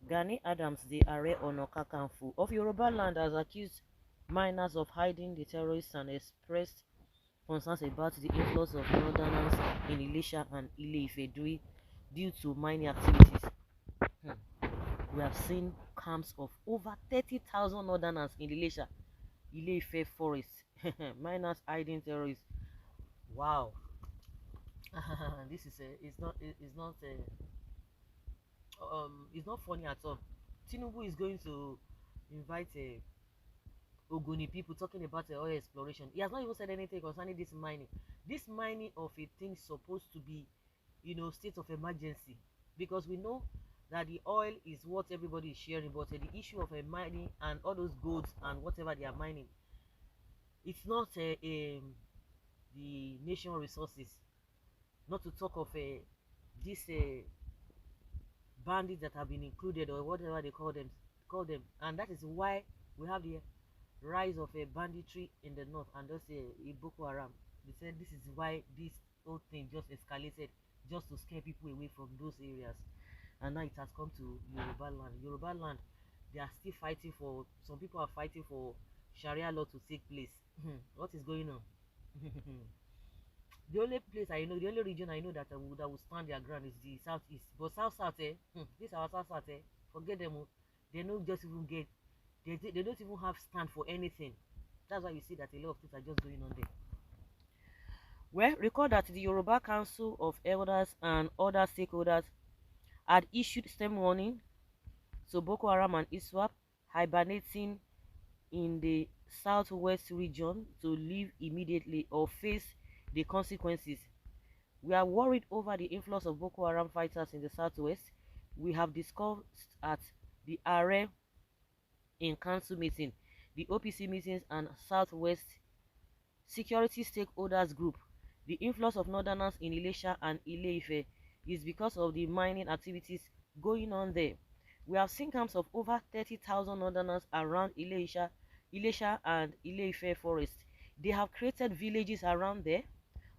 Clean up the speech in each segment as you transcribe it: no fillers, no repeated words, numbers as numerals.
Gani Adams, the RRØ1STS of Yoruba land, has accused miners of hiding the terrorists and expressed concerns about the influx of northerners in Ilesha and Ile-Ife due to mining activities. We have seen camps of over 30,000 northerners in Ilesha, Ile-Ife forest. Miners hiding terrorists. Wow. This is it's not funny at all. Tinubu is going to invite Ogoni people talking about oil exploration. He has not even said anything concerning this mining. This mining of a thing is supposed to be, state of emergency, because we know that the oil is what everybody is sharing, but the issue of mining and all those golds and whatever they are mining, it's not the nation resources. Not to talk of these bandits that have been included, or whatever they call them, and that is why we have the rise of a banditry in the north and just Boko Haram. They said this is why this whole thing just escalated, just to scare people away from those areas. And now it has come to Yoruba land. Yoruba land, they are still fighting for, some people are fighting for Sharia law to take place. What is going on? The only place I know, the only region I know that will stand their ground is the southeast. But south, this our south, forget them. They don't just even get, they don't even have stand for anything. That's why you see that a lot of things are just going on there. Well, recall that the Yoruba Council of Elders and other stakeholders had issued stem warning to Boko Haram and ISWAP hibernating in the southwest region to leave immediately or face the consequences. We are worried over the influx of Boko Haram fighters in the southwest. We have discussed at the RRØ in council meeting, the OPC meetings, and southwest security stakeholders group. The influx of northerners in Ilesha and Ile-Ife is because of the mining activities going on there. We have seen camps of over 30,000 northerners around Ilesha and Ile-Ife forest. They have created villages around there,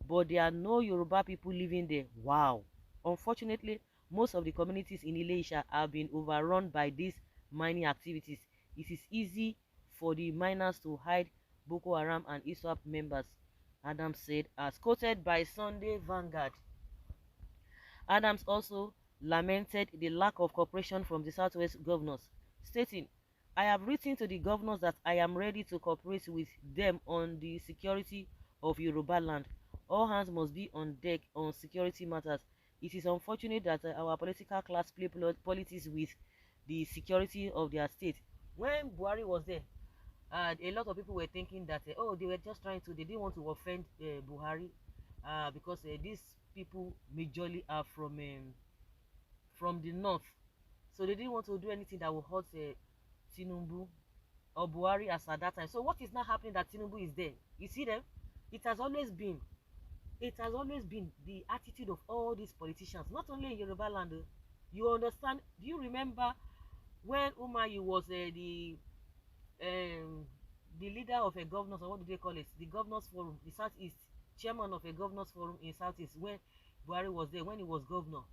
but there are no Yoruba people living there. Wow. Unfortunately, most of the communities in Ilesha have been overrun by these mining activities. It is easy for the miners to hide Boko Haram and ISWAP members, Adams said, as quoted by Sunday Vanguard. Adams also lamented the lack of cooperation from the Southwest governors, stating, "I have written to the governors that I am ready to cooperate with them on the security of Yoruba land. All hands must be on deck on security matters. It is unfortunate that our political class play politics with the security of their state." When Buhari was there, a lot of people were thinking that they were just they didn't want to offend Buhari, because these people majorly are from the north, so they didn't want to do anything that will hurt Tinubu or Buhari as at that time. So what is now happening that Tinubu is there? You see them? It has always been the attitude of all these politicians, not only in Yoruba land. You understand? Do you remember when Umahi was the leader of a governors, or what do they call it, the governors forum, the southeast, chairman of a governors forum in southeast, when Buhari was there, when he was governor?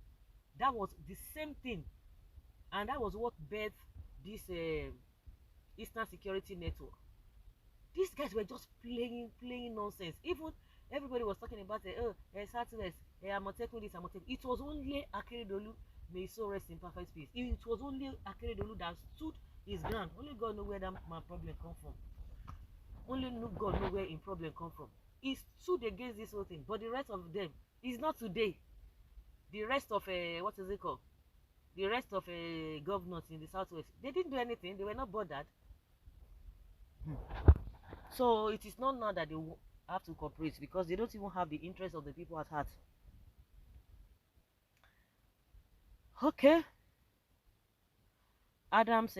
That was the same thing, and that was what birthed this Eastern Security Network. These guys were just playing nonsense. Even everybody was talking about Southwest, Amotekun this, Amotekun. It was only Akeredolu, may so rest in perfect peace. It was only Akeredolu that stood his ground. Only God know where that my problem come from. Only God know where in problem come from. He stood against this whole thing, but the rest of them is not today. The rest of what is it called? The rest of governors in the southwest, they didn't do anything. They were not bothered. So it is not now that they have to cooperate, because they don't even have the interest of the people at heart. Okay. Adams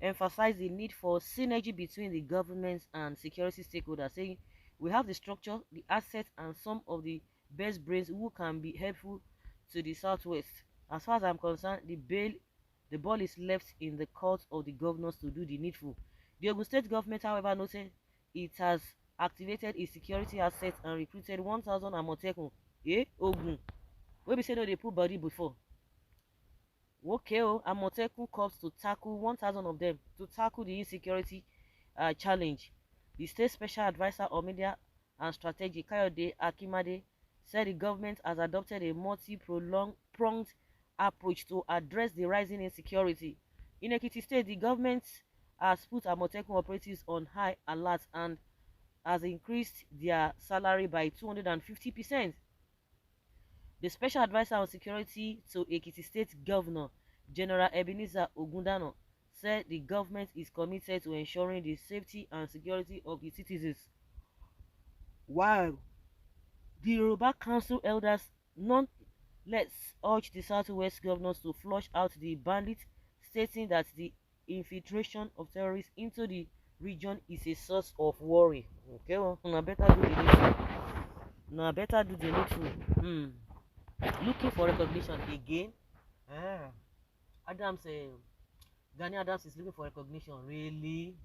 emphasized the need for synergy between the governments and security stakeholders, saying, "We have the structure, the assets, and some of the best brains who can be helpful to the southwest. As far as I'm concerned, the ball is left in the court of the governors to do the needful." The Ogun State government, however, noted it has activated its security assets and recruited 1,000 Amotekun. Ogun, wey be say no dey put body before. Okay, Amotekun cops to tackle 1,000 of them to tackle the insecurity challenge. The state special advisor on media and strategy, Kayode Akimade, said the government has adopted a multi-pronged approach to address the rising insecurity. In Ekiti State, the government has put Amotekun operatives on high alert and has increased their salary by 250%. The special advisor on security to Ekiti State Governor General Ebenezer Ogundano said the government is committed to ensuring the safety and security of its citizens. While the Yoruba Council elders nonetheless urged the Southwest governors to flush out the bandits, stating that the infiltration of terrorists into the region is a source of worry. Okay, well, now better do the needful. Now better do the needful. Looking for recognition again. Adams, Gani Adams is looking for recognition. Really?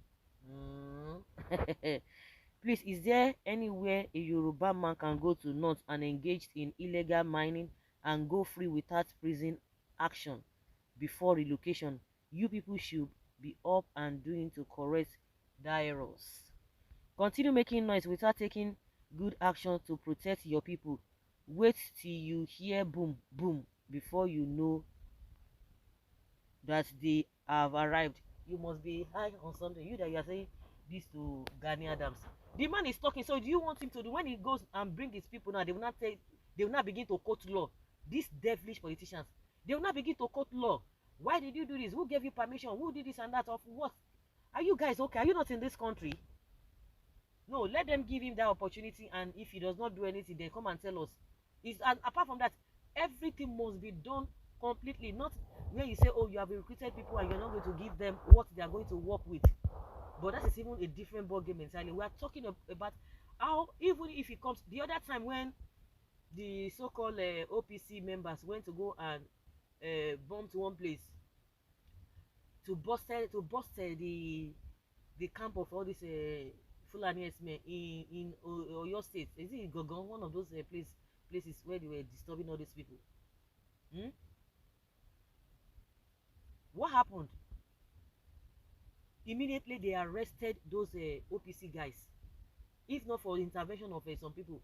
Please, is there anywhere a Yoruba man can go to North and engage in illegal mining and go free without prison action before relocation? You people should be up and doing to correct the errors. Continue making noise without taking good action to protect your people. Wait till you hear boom, boom before you know that they have arrived. You must be high on something. You that you are saying this to Gani Adams. The man is talking, so do you want him to do when he goes and bring his people now? They will not begin to quote law. These devilish politicians, they will not begin to quote law. Why did you do this? Who gave you permission? Who did this and that? Of what? Are you guys okay? Are you not in this country? No, let them give him that opportunity, and if he does not do anything, then come and tell us. Apart from that, everything must be done completely. Not when you say, oh, you have recruited people and you're not going to give them what they are going to work with. But that is even a different ballgame entirely. We are talking about how, even if it comes the other time when the so-called OPC members went to go and bomb to one place to bust the camp of all these Fulani men in Oyo State. Is it Gogon, one of those places where they were disturbing all these people? What happened? Immediately they arrested those OPC guys. If not for the intervention of some people,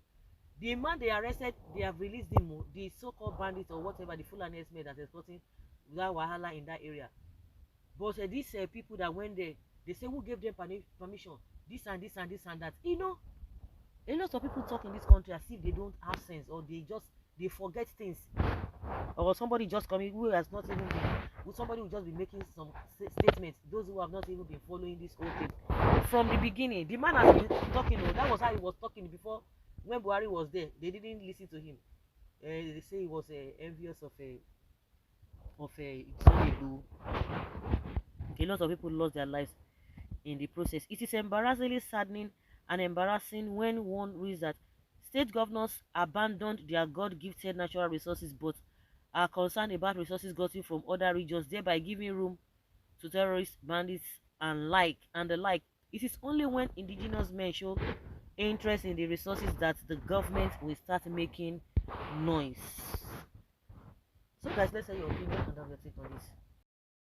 the man they arrested, they have released him. The so-called bandits or whatever, the Fulani men that is causing that wahala in that area. But these people that went there, they say who gave them permission? This and this and this and that. You know, a lot of people talk in this country as if they don't have sense, or they forget things, or somebody just coming who has not even been, somebody will just be making some statements. Those who have not even been following this whole thing from the beginning. The man has been talking. That was how he was talking before. When Buhari was there, they didn't listen to him. They say he was envious of a lot of people lost their lives in the process. It is embarrassingly saddening and embarrassing when one reads that state governors abandoned their God-gifted natural resources but are concerned about resources gotten from other regions, thereby giving room to terrorists, bandits, and the like. It is only when indigenous men show interest in the resources that the government will start making noise. So guys, let's say your opinion and have your take on this.